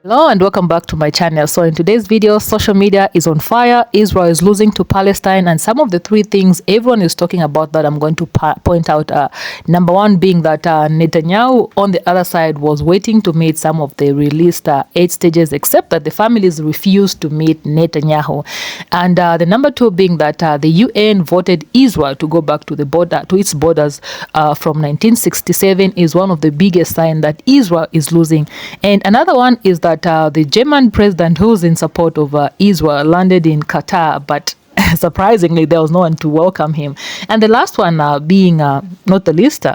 Hello and welcome back to my channel. So in today's video, social media is on fire. Israel is losing to Palestine, and some of the three things everyone is talking about that I'm going to point out. Number one being that Netanyahu on the other side was waiting to meet some of the released 8 stages, except that the families refused to meet Netanyahu. And the number two being that the UN voted Israel to go back to the border, to its borders from 1967 is one of the biggest signs that Israel is losing. And another one is that the German president, who's in support of Israel, landed in Qatar, but surprisingly, there was no one to welcome him. And the last one being, not the least,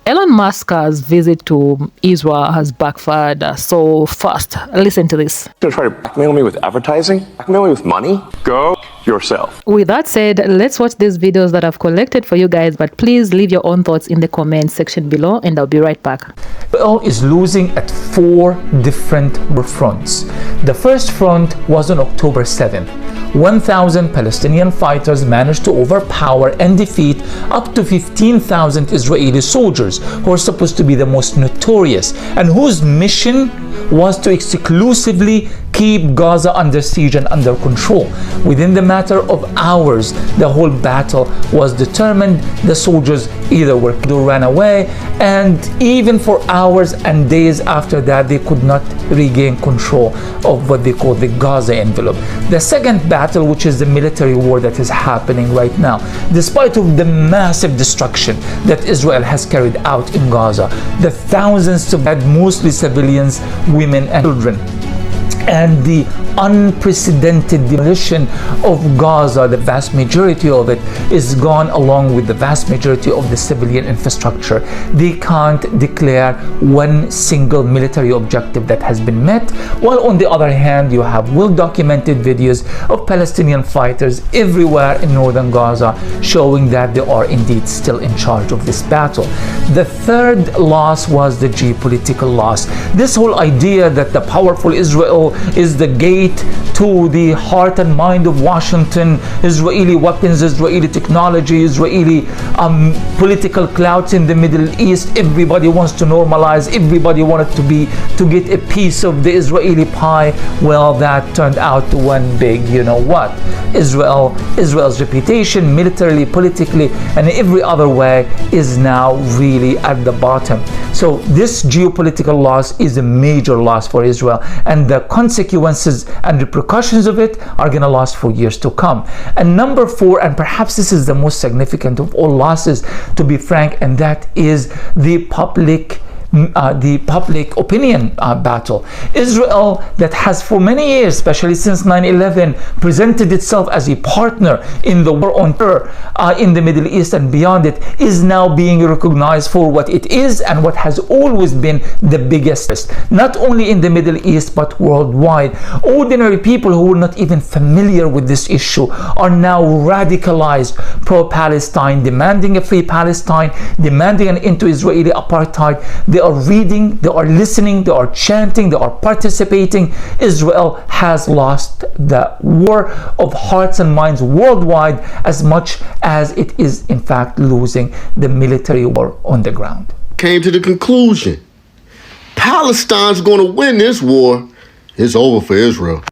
Elon Musk's visit to Israel has backfired so fast. Listen to this. You're trying to blackmail me with advertising? Blackmail me with money? Go yourself. With that said, let's watch these videos that I've collected for you guys, but please leave your own thoughts in the comment section below, and I'll be right back. Israel is losing at 4 different fronts. The first front was on October 7th. 1,000 Palestinian fighters managed to overpower and defeat up to 15,000 Israeli soldiers who are supposed to be the most notorious and whose mission was to exclusively keep Gaza under siege and under control. Within the matter of hours, the whole battle was determined. The soldiers either were killed or ran away, and even for hours and days after that, they could not regain control of what they call the Gaza envelope. The second battle, which is the military war that is happening right now, despite of the massive destruction that Israel has carried out in Gaza, the thousands of dead, mostly civilians, women and children, and the unprecedented demolition of Gaza, the vast majority of it is gone, along with the vast majority of the civilian infrastructure. They can't declare one single military objective that has been met, while on the other hand, you have well-documented videos of Palestinian fighters everywhere in northern Gaza showing that they are indeed still in charge of this battle. The third loss was the geopolitical loss. This whole idea that the powerful Israel is the gate to the heart and mind of Washington, Israeli weapons, Israeli technology, Israeli political clouds in the Middle East. Everybody wants to normalize, everybody wanted to get a piece of the Israeli pie. Well, that turned out to one big, you know what? Israel's reputation, militarily, politically, and every other way is now really at the bottom. So this geopolitical loss is a major loss for Israel, and the consequences and repercussions of it are going to last for years to come. And number 4, and perhaps this is the most significant of all losses, to be frank, and that is the public opinion battle. Israel, that has for many years, especially since 9/11, presented itself as a partner in the war on terror in the Middle East and beyond it, is now being recognized for what it is and what has always been the biggest risk, not only in the Middle East but worldwide. Ordinary people who were not even familiar with this issue are now radicalized pro-Palestine, demanding a free Palestine, demanding an end to Israeli apartheid. They are reading, they are listening, they are chanting, they are participating. Israel has lost the war of hearts and minds worldwide as much as it is in fact losing the military war on the ground. Came to the conclusion, Palestine's going to win this war. It's over for Israel.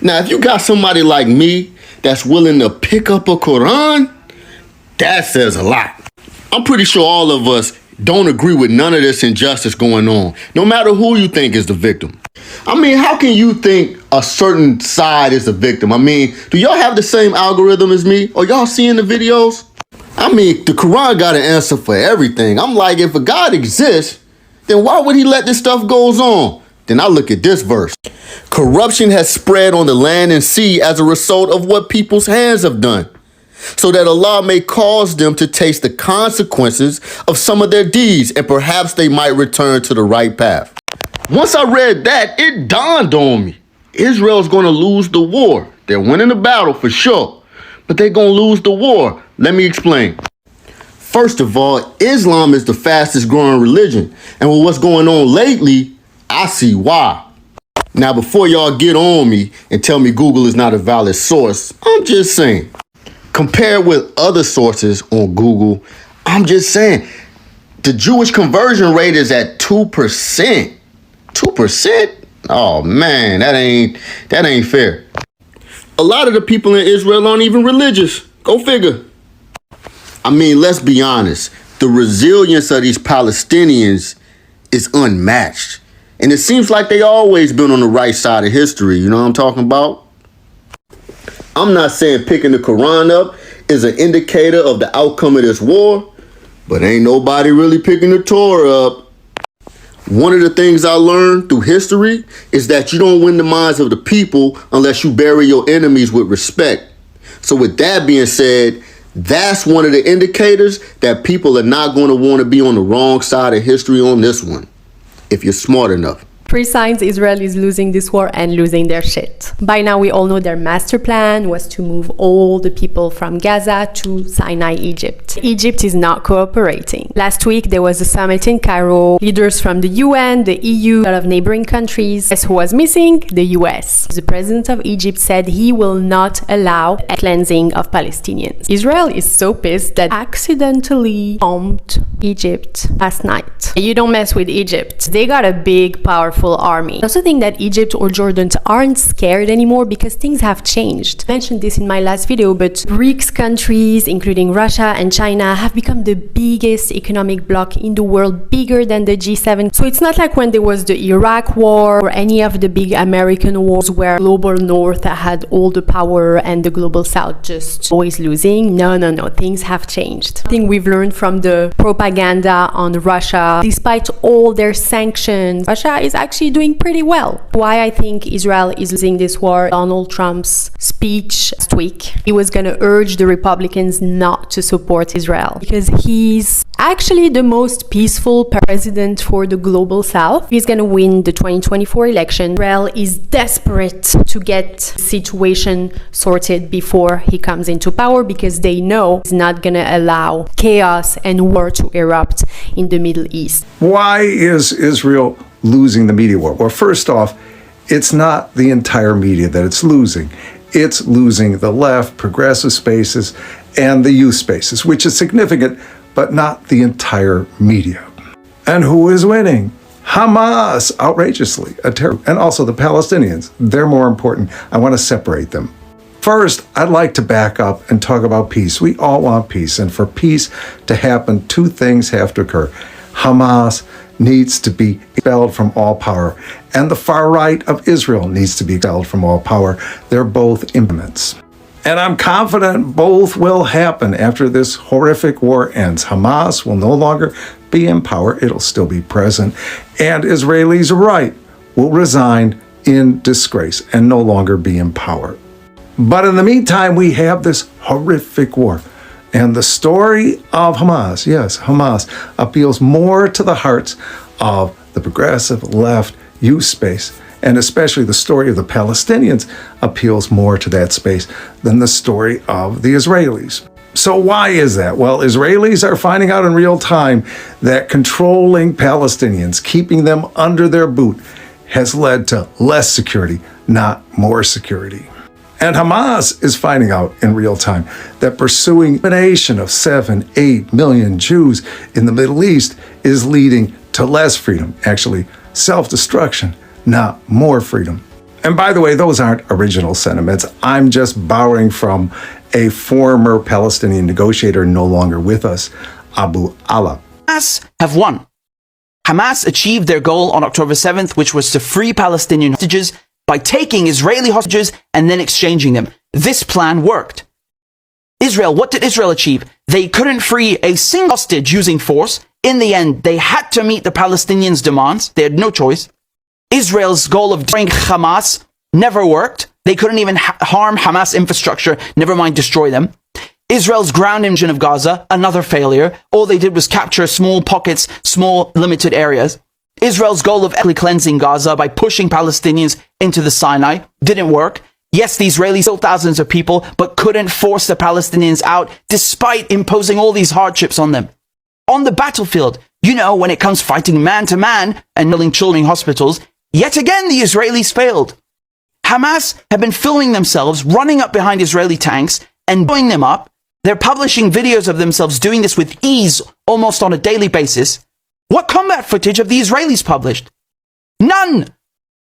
Now, if you got somebody like me that's willing to pick up a Quran, that says a lot. I'm pretty sure all of us don't agree with none of this injustice going on, no matter who you think is the victim. I mean, how can you think a certain side is the victim? I mean, do y'all have the same algorithm as me? Or y'all seeing the videos? I mean, the Quran got an answer for everything. I'm like, if a God exists, then why would he let this stuff goes on? Then I look at this verse. Corruption has spread on the land and sea as a result of what people's hands have done, so that Allah may cause them to taste the consequences of some of their deeds, and perhaps they might return to the right path. Once I read that, it dawned on me. Israel's going to lose the war. They're winning the battle for sure, but they're going to lose the war. Let me explain. First of all, Islam is the fastest growing religion, and with what's going on lately, I see why. Now, before y'all get on me and tell me Google is not a valid source, I'm just saying, compared with other sources on Google, I'm just saying, the Jewish conversion rate is at 2%. 2%? Oh man, that ain't fair. A lot of the people in Israel aren't even religious. Go figure. I mean, let's be honest. The resilience of these Palestinians is unmatched. And it seems like they always been on the right side of history. You know what I'm talking about? I'm not saying picking the Quran up is an indicator of the outcome of this war, but ain't nobody really picking the Torah up. One of the things I learned through history is that you don't win the minds of the people unless you bury your enemies with respect. So with that being said, that's one of the indicators that people are not going to want to be on the wrong side of history on this one, if you're smart enough. 3 signs Israel is losing this war and losing their shit. By now we all know their master plan was to move all the people from Gaza to Sinai, Egypt. Egypt is not cooperating. Last week there was a summit in Cairo. Leaders from the UN, the EU, a lot of neighboring countries. Guess who was missing? The US. The president of Egypt said he will not allow a cleansing of Palestinians. Israel is so pissed that accidentally bombed Egypt last night. You don't mess with Egypt. They got a big, powerful army. I also think that Egypt or Jordan aren't scared anymore because things have changed. I mentioned this in my last video, but BRICS countries, including Russia and China, have become the biggest economic bloc in the world, bigger than the G7. So it's not like when there was the Iraq war or any of the big American wars where global North had all the power and the global South just always losing. No. Things have changed. I think we've learned from the propaganda on Russia. Despite all their sanctions, Russia is actually doing pretty well. Why I think Israel is losing this war, Donald Trump's speech last week, he was going to urge the Republicans not to support Israel because he's actually the most peaceful president for the global South. He's going to win the 2024 election. Israel is desperate to get the situation sorted before he comes into power because they know he's not going to allow chaos and war to erupt in the Middle East. Why is Israel losing the media war? Well, first off, it's not the entire media that it's losing. It's losing the left, progressive spaces, and the youth spaces, which is significant, but not the entire media. And who is winning? Hamas, outrageously, and also the Palestinians. They're more important. I want to separate them. First, I'd like to back up and talk about peace. We all want peace, and for peace to happen, 2 things have to occur. Hamas needs to be expelled from all power, and the far right of Israel needs to be expelled from all power. They're both implements. And I'm confident both will happen after this horrific war ends. Hamas will no longer be in power. It'll still be present. And Israelis will resign in disgrace and no longer be in power. But in the meantime, we have this horrific war. And the story of Hamas, yes, Hamas, appeals more to the hearts of the progressive left youth space, and especially the story of the Palestinians appeals more to that space than the story of the Israelis. So why is that? Well, Israelis are finding out in real time that controlling Palestinians, keeping them under their boot, has led to less security, not more security. And Hamas is finding out in real time that pursuing the elimination of 7-8 million Jews in the Middle East is leading to less freedom, actually self-destruction, not more freedom. And by the way, those aren't original sentiments. I'm just borrowing from a former Palestinian negotiator no longer with us, Abu Allah. Hamas have won. Hamas achieved their goal on October 7th, which was to free Palestinian hostages by taking Israeli hostages and then exchanging them. This plan worked. Israel, what did Israel achieve? They couldn't free a single hostage using force. In the end, they had to meet the Palestinians' demands. They had no choice. Israel's goal of destroying Hamas never worked. They couldn't even harm Hamas infrastructure, never mind destroy them. Israel's ground invasion of Gaza, another failure. All they did was capture small pockets, small limited areas. Israel's goal of ethnically cleansing Gaza by pushing Palestinians into the Sinai didn't work. Yes, the Israelis killed thousands of people, but couldn't force the Palestinians out despite imposing all these hardships on them. On the battlefield, when it comes fighting man to man and killing children in hospitals, yet again the Israelis failed. Hamas have been filming themselves running up behind Israeli tanks and blowing them up. They're publishing videos of themselves doing this with ease almost on a daily basis. What combat footage have the Israelis published? None!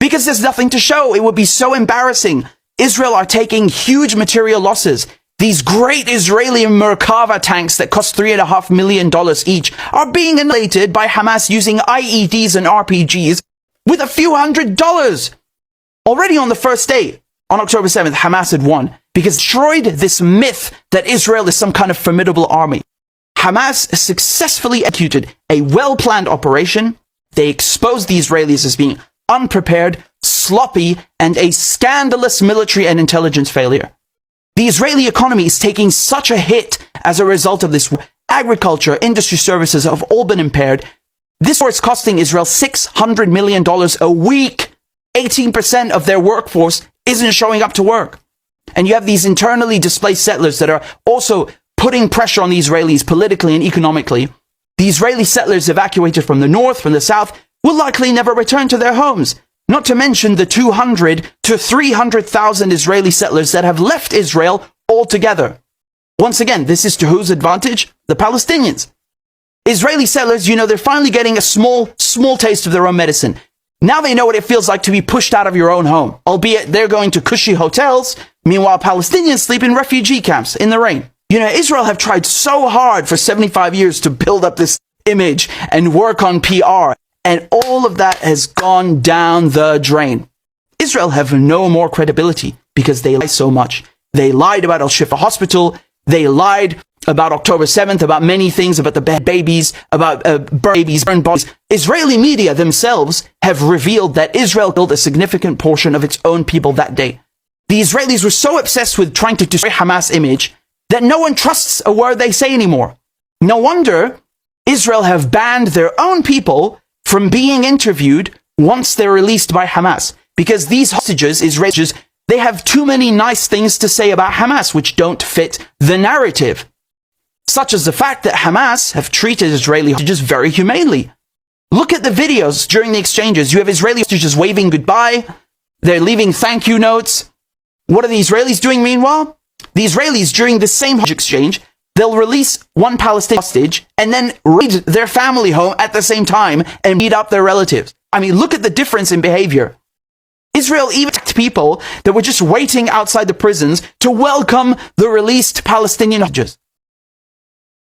because there's nothing to show. It would be so embarrassing. Israel are taking huge material losses. These great Israeli Merkava tanks that cost $3.5 million each are being annihilated by Hamas using IEDs and RPGs with a few $100s. Already on the first day, on October 7th, Hamas had won because it destroyed this myth that Israel is some kind of formidable army. Hamas successfully executed a well-planned operation. They exposed the Israelis as being unprepared, sloppy, and a scandalous military and intelligence failure. The Israeli economy is taking such a hit as a result of this. Agriculture, industry services have all been impaired. This war is costing Israel $600 million a week. 18% of their workforce isn't showing up to work. And you have these internally displaced settlers that are also putting pressure on the Israelis politically and economically. The Israeli settlers evacuated from the north, from the south, will likely never return to their homes. Not to mention the 200 to 300,000 Israeli settlers that have left Israel altogether. Once again, this is to whose advantage? The Palestinians. Israeli settlers, they're finally getting a small taste of their own medicine. Now they know what it feels like to be pushed out of your own home, albeit they're going to cushy hotels. Meanwhile, Palestinians sleep in refugee camps in the rain. Israel have tried so hard for 75 years to build up this image and work on PR. And all of that has gone down the drain. Israel have no more credibility because they lie so much. They lied about Al-Shifa Hospital. They lied about October 7th, about many things, about the babies, about burned bodies. Israeli media themselves have revealed that Israel killed a significant portion of its own people that day. The Israelis were so obsessed with trying to destroy Hamas' image that no one trusts a word they say anymore. No wonder Israel have banned their own people from being interviewed once they're released by Hamas. Because these hostages, Israelis, they have too many nice things to say about Hamas which don't fit the narrative. Such as the fact that Hamas have treated Israeli hostages very humanely. Look at the videos during the exchanges. You have Israeli hostages waving goodbye. They're leaving thank you notes. What are the Israelis doing meanwhile? The Israelis, during the same exchange, they'll release one Palestinian hostage and then raid their family home at the same time and beat up their relatives. I mean, look at the difference in behavior. Israel even attacked people that were just waiting outside the prisons to welcome the released Palestinian hostages.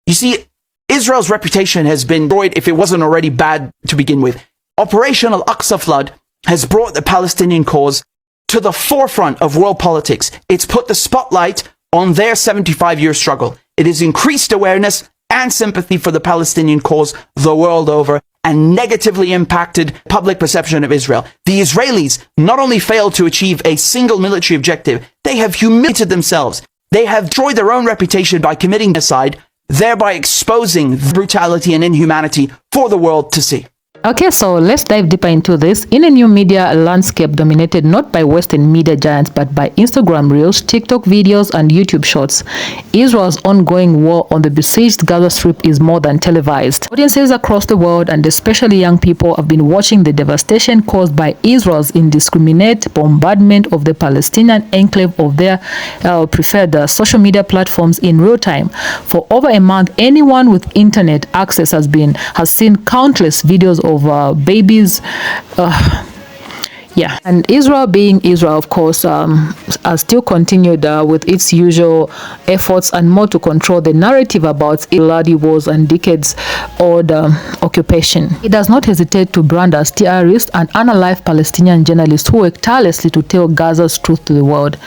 You see, Israel's reputation has been destroyed if it wasn't already bad to begin with. Operation Al-Aqsa Flood has brought the Palestinian cause to the forefront of world politics. It's put the spotlight on their 75-year struggle. It has increased awareness and sympathy for the Palestinian cause the world over and negatively impacted public perception of Israel. The Israelis not only failed to achieve a single military objective, they have humiliated themselves. They have destroyed their own reputation by committing genocide, thereby exposing brutality and inhumanity for the world to see. Okay, so let's dive deeper into this. In a new media landscape dominated not by Western media giants but by Instagram Reels, TikTok videos, and YouTube Shorts, Israel's ongoing war on the besieged Gaza Strip is more than televised. Audiences across the world, and especially young people, have been watching the devastation caused by Israel's indiscriminate bombardment of the Palestinian enclave of their preferred social media platforms in real time. For over a month, anyone with internet access has seen countless videos of babies. And Israel, being Israel, of course, has still continued with its usual efforts and more to control the narrative about bloody wars and decades-old occupation. It does not hesitate to brand as terrorists and unalive Palestinian journalists who work tirelessly to tell Gaza's truth to the world.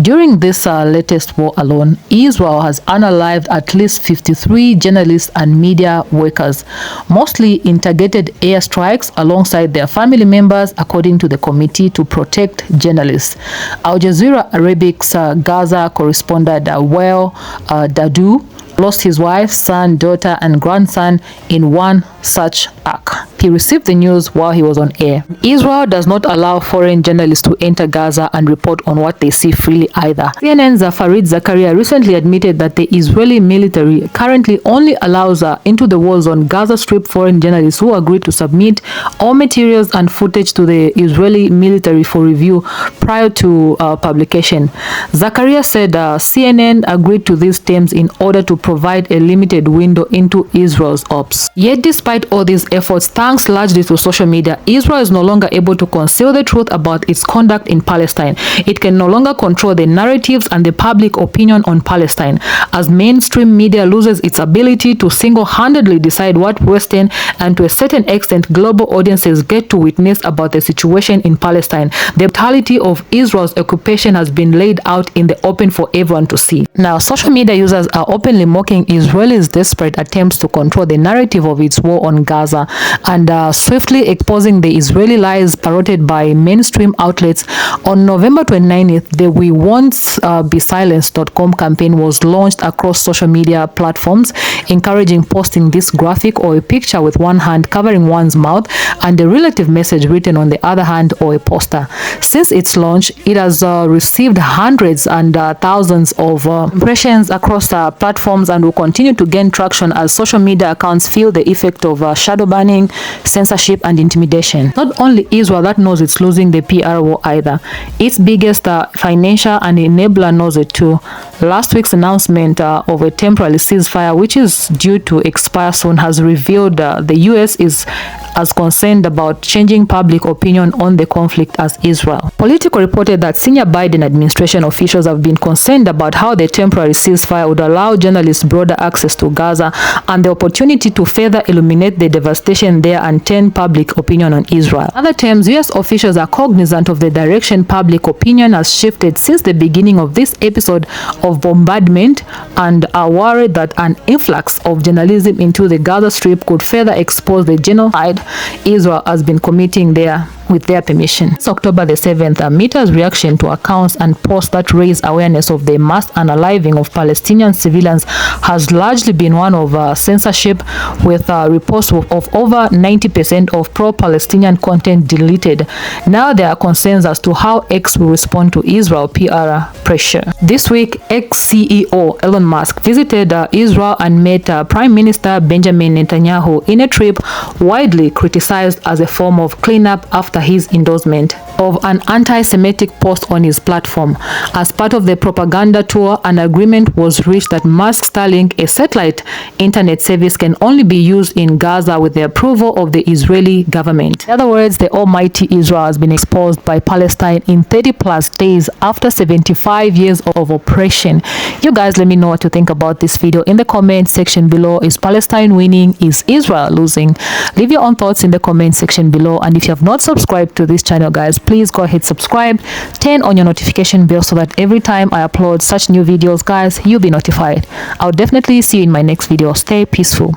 During this latest war alone, Israel has unalived at least 53 journalists and media workers, mostly in targeted airstrikes alongside their family members, according to the Committee to Protect Journalists. Al Jazeera Arabic's Gaza correspondent Rael Dadu lost his wife, son, daughter, and grandson in one such act. He received the news while he was on air. Israel does not allow foreign journalists to enter Gaza and report on what they see freely either. CNN's Fareed Zakaria recently admitted that the Israeli military currently only allows into the war zone Gaza Strip foreign journalists who agreed to submit all materials and footage to the Israeli military for review prior to publication. Zakaria said CNN agreed to these terms in order to provide a limited window into Israel's ops. Yet despite all these efforts, Thanks largely to social media, Israel is no longer able to conceal the truth about its conduct in Palestine. It can no longer control the narratives and the public opinion on Palestine, as mainstream media loses its ability to single-handedly decide what Western and to a certain extent global audiences get to witness about the situation in Palestine. The brutality of Israel's occupation has been laid out in the open for everyone to see. Now, social media users are openly mocking Israel's desperate attempts to control the narrative of its war on Gaza and swiftly exposing the Israeli lies parroted by mainstream outlets. On November 29th, the We Won't Be Silenced.com campaign was launched across social media platforms, encouraging posting this graphic or a picture with one hand covering one's mouth and a relative message written on the other hand or a poster. Since its launch, it has received hundreds and thousands of impressions across platforms and will continue to gain traction as social media accounts feel the effect of shadow banning, censorship, and intimidation. Not only Israel that knows it's losing the PR war either. Its biggest financial and enabler knows it too. Last week's announcement of a temporary ceasefire, which is due to expire soon, has revealed the US is as concerned about changing public opinion on the conflict as Israel. Politico reported that senior Biden administration officials have been concerned about how the temporary ceasefire would allow journalists broader access to Gaza and the opportunity to further illuminate the devastation there and turn public opinion on Israel. In other terms, US officials are cognizant of the direction public opinion has shifted since the beginning of this episode of bombardment and are worried that an influx of journalism into the Gaza Strip could further expose the genocide Israel has been committing there with their permission. It's October the 7th, Meta's reaction to accounts and posts that raise awareness of the mass unaliving of Palestinian civilians has largely been one of censorship, with reports of over 90% of pro-Palestinian content deleted. Now there are concerns as to how X will respond to Israel PR pressure. This week, X CEO Elon Musk visited Israel and met Prime Minister Benjamin Netanyahu in a trip widely criticized as a form of cleanup after his endorsement of an anti-Semitic post on his platform. As part of the propaganda tour, an agreement was reached that Musk's Starlink, a satellite internet service, can only be used in Gaza with the approval of the Israeli government. In other words, the almighty Israel has been exposed by Palestine in 30 plus days after 75 years of oppression. You guys, let me know what you think about this video in the comment section below. Is Palestine winning? Is Israel losing? Leave your own thoughts in the comment section below, and if you have not subscribed to this channel, guys, please go ahead, subscribe, turn on your notification bell so that every time I upload such new videos, guys, you'll be notified. I'll definitely see you in my next video. Stay peaceful.